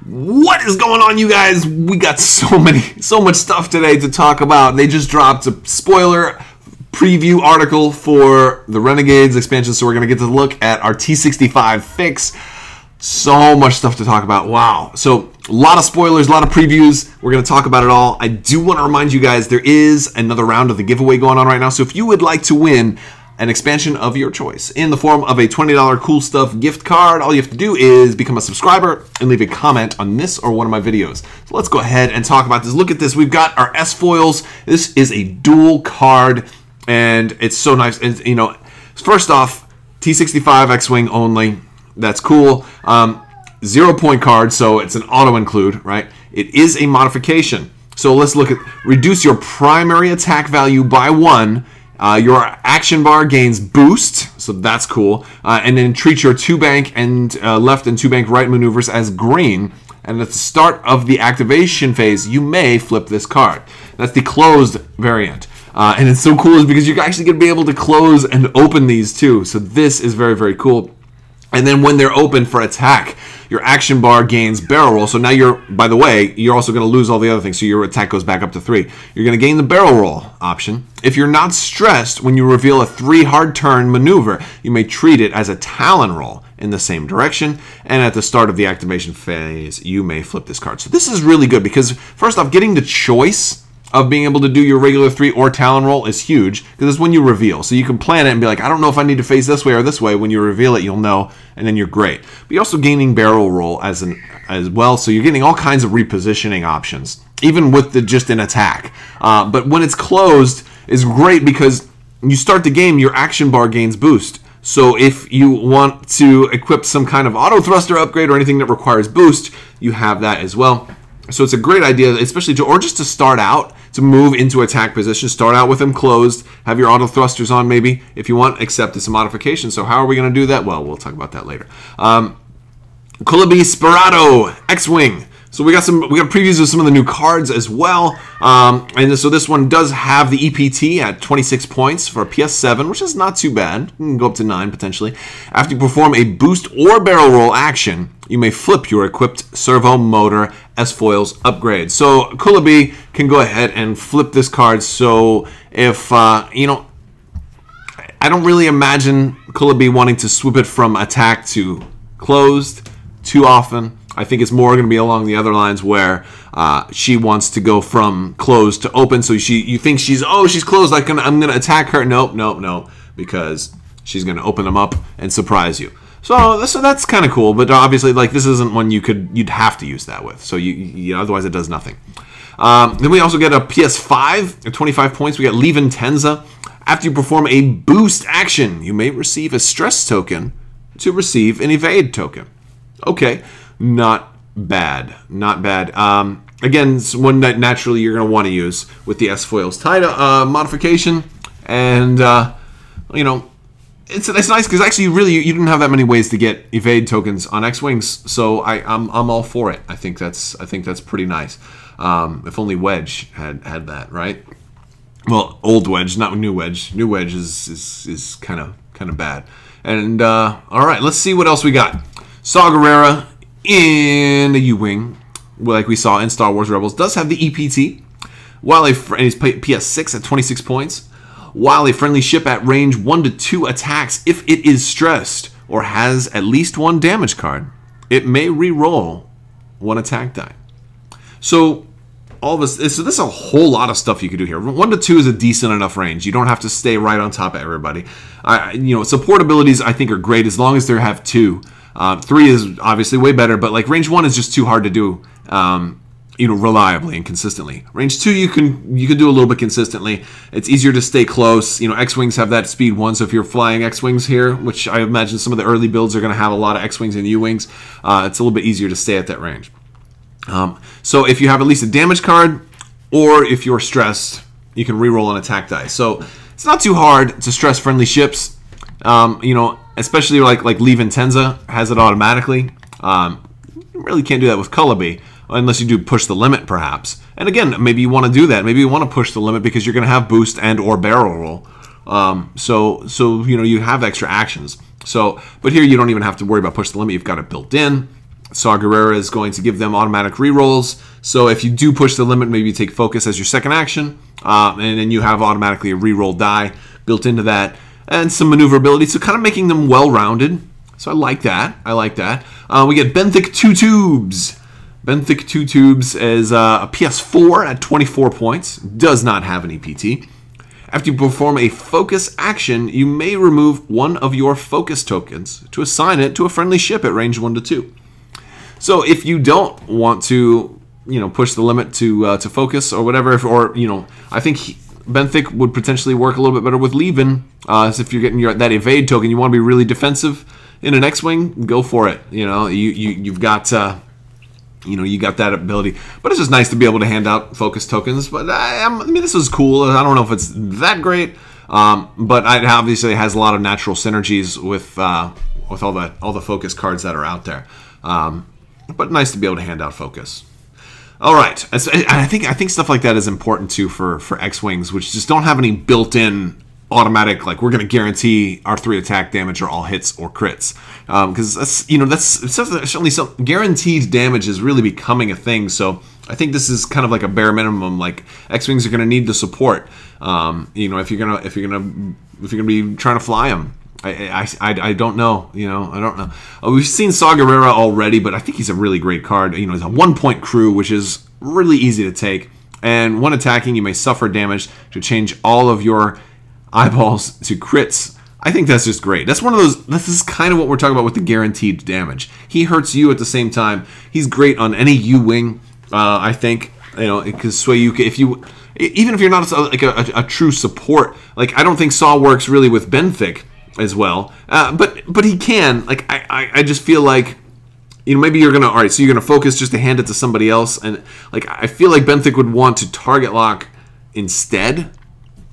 What is going on, you guys? We got so much stuff today to talk about. They just dropped a spoiler preview article for the Renegades expansion, so we're going to get to look at our T-65 fix. So much stuff to talk about. Wow. So a lot of spoilers, a lot of previews. We're going to talk about it all. I do want to remind you guys there is another round of the giveaway going on right now. So if you would like to win an expansion of your choice in the form of a $20 Cool Stuff gift card, all you have to do is become a subscriber and leave a comment on this or one of my videos. So let's go ahead and talk about this. Look at this. We've got our S foils. This is a dual card, and it's so nice. And you know, first off, T-65 X-Wing only. That's cool. 0-point card, so it's an auto include, right? It is a modification. So let's look at reduce your primary attack value by 1. Your action bar gains boost, so that's cool. And then treat your 2-bank and left and 2-bank right maneuvers as green. And at the start of the activation phase, you may flip this card. That's the closed variant. And it's so cool is because you're actually going to be able to close and open these too. So this is very, very cool. And then when they're open for attack, your action bar gains barrel roll. So now you're, by the way, you're also going to lose all the other things. So your attack goes back up to 3. You're going to gain the barrel roll option. If you're not stressed when you reveal a 3 hard turn maneuver, you may treat it as a talon roll in the same direction. And at the start of the activation phase, you may flip this card. So this is really good because, first off, getting the choice of being able to do your regular 3 or talon roll is huge because it's when you reveal. So you can plan it and be like, I don't know if I need to face this way or this way. When you reveal it, you'll know, and then you're great. But you're also gaining barrel roll as well, so you're getting all kinds of repositioning options, even with just an attack. But when it's closed, it's great because you start the game, your action bar gains boost. So if you want to equip some kind of auto thruster upgrade or anything that requires boost, you have that as well. So it's a great idea, especially or just to start out, to move into attack position. Start out with them closed, have your auto thrusters on maybe, if you want, except it's a modification. So how are we going to do that? Well, we'll talk about that later. Crabbok Sperato X-Wing. So we got previews of some of the new cards as well. And so this one does have the EPT at 26 points for a PS7, which is not too bad. You can go up to 9 potentially. After you perform a boost or barrel roll action, you may flip your equipped servo motor S-foils upgrade. So Crabbok can go ahead and flip this card. So if, you know, I don't really imagine Crabbok wanting to swoop it from attack to closed too often. I think it's more going to be along the other lines where she wants to go from closed to open. So you think she's closed, like I'm going to attack her. Nope, because she's going to open them up and surprise you. So that's kind of cool, but obviously, like, this isn't one you'd have to use that with. So otherwise it does nothing. Then we also get a PS5 at 25 points. We got Leave Intenza. After you perform a boost action, you may receive a stress token to receive an evade token. Okay, not bad, not bad. Again, it's one that naturally you're going to want to use with the S-foils tied modification, and you know. It's nice because actually you didn't have that many ways to get evade tokens on X-Wings, so I'm all for it. I think that's pretty nice. If only Wedge had that, right? Well, old Wedge, not new Wedge. New Wedge is kind of bad. And all right, let's see what else we got. Saw Gerrera in the U-Wing, like we saw in Star Wars Rebels, does have the EPT. While and he's PS6 at 26 points. While a friendly ship at range 1 to 2 attacks, if it is stressed or has at least 1 damage card, it may re-roll 1 attack die. So this is a whole lot of stuff you could do here. 1 to 2 is a decent enough range. You don't have to stay right on top of everybody. You know, support abilities I think are great as long as they have 2. 3 is obviously way better, but like range 1 is just too hard to do. You know, reliably and consistently. Range 2, you can do a little bit consistently. It's easier to stay close. You know, X-Wings have that speed 1, so if you're flying X-Wings here, which I imagine some of the early builds are going to have a lot of X-Wings and U-Wings, it's a little bit easier to stay at that range. So if you have at least a damage card, or if you're stressed, you can reroll an attack die. So it's not too hard to stress friendly ships. You know, especially like Leave Intenza has it automatically. You really can't do that with Crabbok. Unless you do push the limit, perhaps. And again, maybe you want to do that. Maybe you want to push the limit because you're going to have boost and or barrel roll. So you know, you have extra actions. So, but here you don't even have to worry about push the limit. You've got it built in. Saw Gerrera is going to give them automatic rerolls. So if you do push the limit, maybe you take focus as your second action, and then you have automatically a reroll die built into that, and some maneuverability. So kind of making them well-rounded. So I like that. I like that. We get Benthic 2 Tubes. Benthic 2 Tubes is a PS4 at 24 points. Does not have any PT. After you perform a focus action, you may remove one of your focus tokens to assign it to a friendly ship at range 1 to 2. So if you don't want to, push the limit to focus or whatever, I think Benthic would potentially work a little bit better with Levin. As if you're getting that evade token, you want to be really defensive in an X-wing, go for it. You've got you got that ability. But it's just nice to be able to hand out focus tokens. But I mean, this is cool. I don't know if it's that great, but it obviously has a lot of natural synergies with all the focus cards that are out there. But nice to be able to hand out focus. All right, I think stuff like that is important too for X-wings, which just don't have any built-in automatic, like, we're going to guarantee our 3 attack damage are all hits or crits, because that's certainly some guaranteed damage is really becoming a thing. So I think this is kind of like a bare minimum. Like, X-wings are going to need the support. If you're gonna be trying to fly them. I don't know. I don't know. We've seen Saw Gerrera already, but I think he's a really great card. He's a 1-point crew, which is really easy to take. And when attacking, you may suffer damage to change all of your eyeballs to crits. I think that's just great. That's one of those. This is kind of what we're talking about with the guaranteed damage. He hurts you at the same time. He's great on any U-wing. I think because sway you even if you're not like a true support. Like, I don't think Saw works really with Benthic as well, but he can. Like, I just feel like maybe you're gonna so you're gonna focus just to hand it to somebody else, and like, I feel like Benthic would want to target lock instead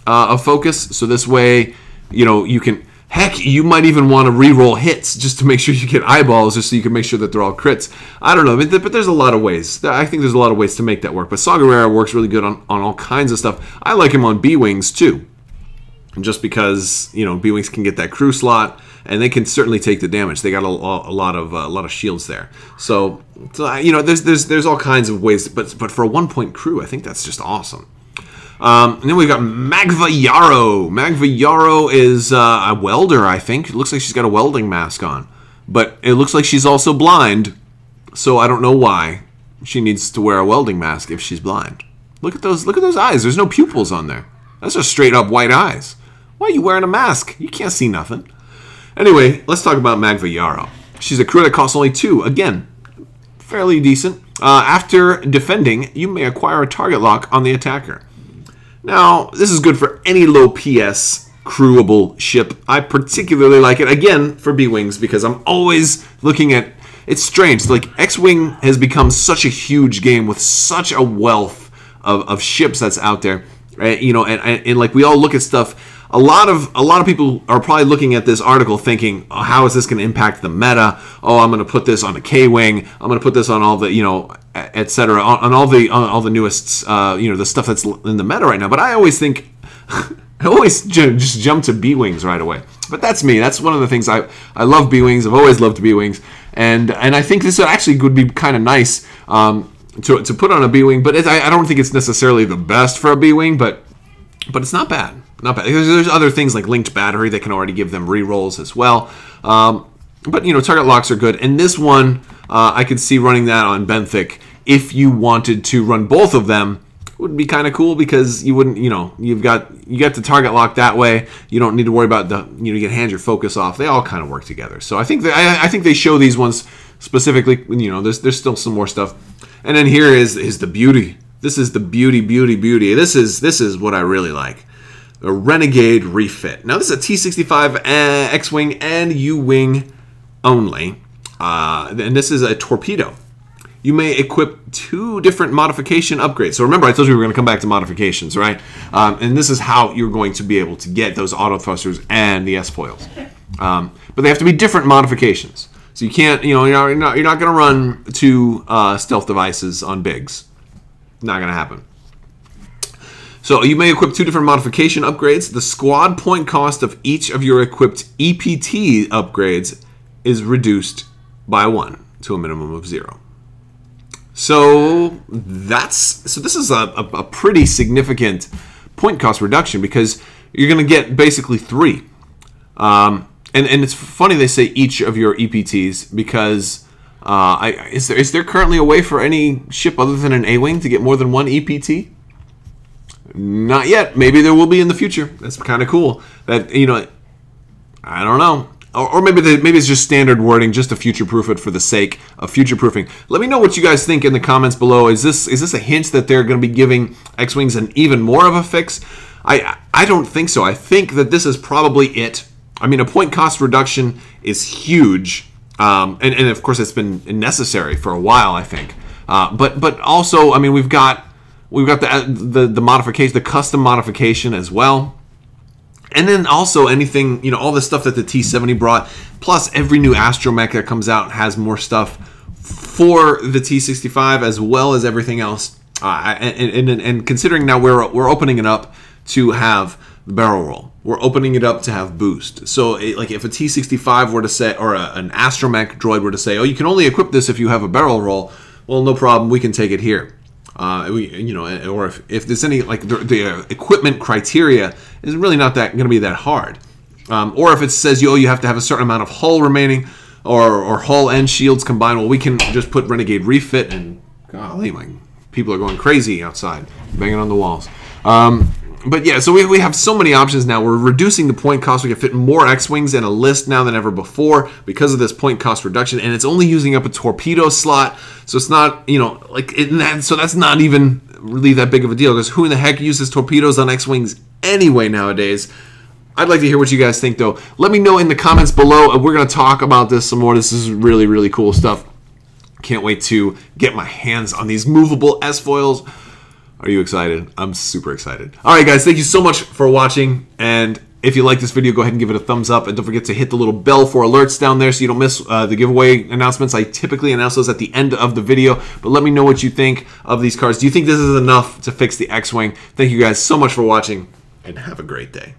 of focus, so this way you can, heck, you might even want to re-roll hits just to make sure you get eyeballs, just so you can make sure that they're all crits. I don't know, but there's a lot of ways. I think there's a lot of ways to make that work. But Saw Gerrera works really good on all kinds of stuff. I like him on B-wings too, just because B-wings can get that crew slot, and they can certainly take the damage. They got a lot of shields there. So there's all kinds of ways. But for a 1-point crew, I think that's just awesome. And then we've got Magma Yarrow. Magma Yarrow is a welder, I think. It looks like she's got a welding mask on, but it looks like she's also blind. So I don't know why she needs to wear a welding mask if she's blind. Look at those eyes. There's no pupils on there. That's just straight up white eyes. Why are you wearing a mask? You can't see nothing. Anyway, let's talk about Magma Yarrow. She's a crew that costs only 2. Again, fairly decent. After defending, you may acquire a target lock on the attacker. Now, this is good for any low PS crewable ship. I particularly like it, again, for B-Wings, because I'm always looking at... It's strange. Like, X-Wing has become such a huge game with such a wealth of ships that's out there. Right? And like, we all look at stuff... A lot of people are probably looking at this article thinking, oh, how is this going to impact the meta? Oh, I'm going to put this on the K-Wing. I'm going to put this on all the, etc. On all the newest, the stuff that's in the meta right now. But I always think, I always just jump to B-Wings right away. But that's me. That's one of the things I love B-Wings. I've always loved B-Wings, and I think this actually would be kind of nice to put on a B-Wing. But I don't think it's necessarily the best for a B-Wing, but it's not bad. Not bad. There's other things like linked battery that can already give them re-rolls as well. But target locks are good. And this one, I could see running that on Benthic. If you wanted to run both of them, it would be kind of cool, because you wouldn't, you get the target lock that way. You don't need to worry about you can hand your focus off. They all kind of work together. So I think they show these ones specifically. There's still some more stuff. And then here is the beauty. This is the beauty. This is what I really like. A Renegade refit. Now, this is a T-65 X-Wing and U-Wing only. And this is a torpedo. You may equip 2 different modification upgrades. So remember, I told you we were going to come back to modifications, right? And this is how you're going to be able to get those auto thrusters and the S-foils. But they have to be different modifications. So you can't, you're not going to run 2 stealth devices on Biggs. Not going to happen. So you may equip 2 different modification upgrades. The squad point cost of each of your equipped EPT upgrades is reduced by 1. to a minimum of 0. So this is a pretty significant point cost reduction, because you're going to get basically 3. And it's funny they say each of your EPTs, because is there currently a way for any ship other than an A-Wing to get more than 1 EPT? Not yet. Maybe there will be in the future. That's kind of cool. That, you know, I don't know. Or maybe it's just standard wording, just to future-proof it for the sake of future-proofing. Let me know what you guys think in the comments below. Is this a hint that they're going to be giving X-Wings an even more of a fix? I don't think so. I think that this is probably it. I mean, a point cost reduction is huge, and of course it's been necessary for a while, I think. But also, I mean, we've got the modification, the custom modification as well. And then also anything, you know, all the stuff that the T-70 brought, plus every new astromech that comes out has more stuff for the T-65 as well as everything else. And considering now we're opening it up to have the barrel roll, we're opening it up to have boost. So like if a T-65 were to say, or an astromech droid were to say, oh, you can only equip this if you have a barrel roll, well, no problem, we can take it here. You know, or if there's any, like the equipment criteria is really not that going to be that hard, or if it says you have to have a certain amount of hull remaining, or hull and shields combined, well, we can just put Renegade refit, and golly, my people are going crazy outside, banging on the walls. But yeah, so we have so many options now. We're reducing the point cost. We can fit more X-Wings in a list now than ever before because of this point cost reduction, and it's only using up a torpedo slot, so it's not, you know, like so that's not even really that big of a deal, because who in the heck uses torpedoes on X-Wings anyway nowadays? I'd like to hear what you guys think, though. Let me know in the comments below. We're going to talk about this some more. This is really, really cool stuff. Can't wait to get my hands on these movable S-foils. Are you excited? I'm super excited. All right, guys, thank you so much for watching. And if you like this video, go ahead and give it a thumbs up. And don't forget to hit the little bell for alerts down there so you don't miss the giveaway announcements. I typically announce those at the end of the video. But let me know what you think of these cards. Do you think this is enough to fix the X-Wing? Thank you guys so much for watching, and have a great day.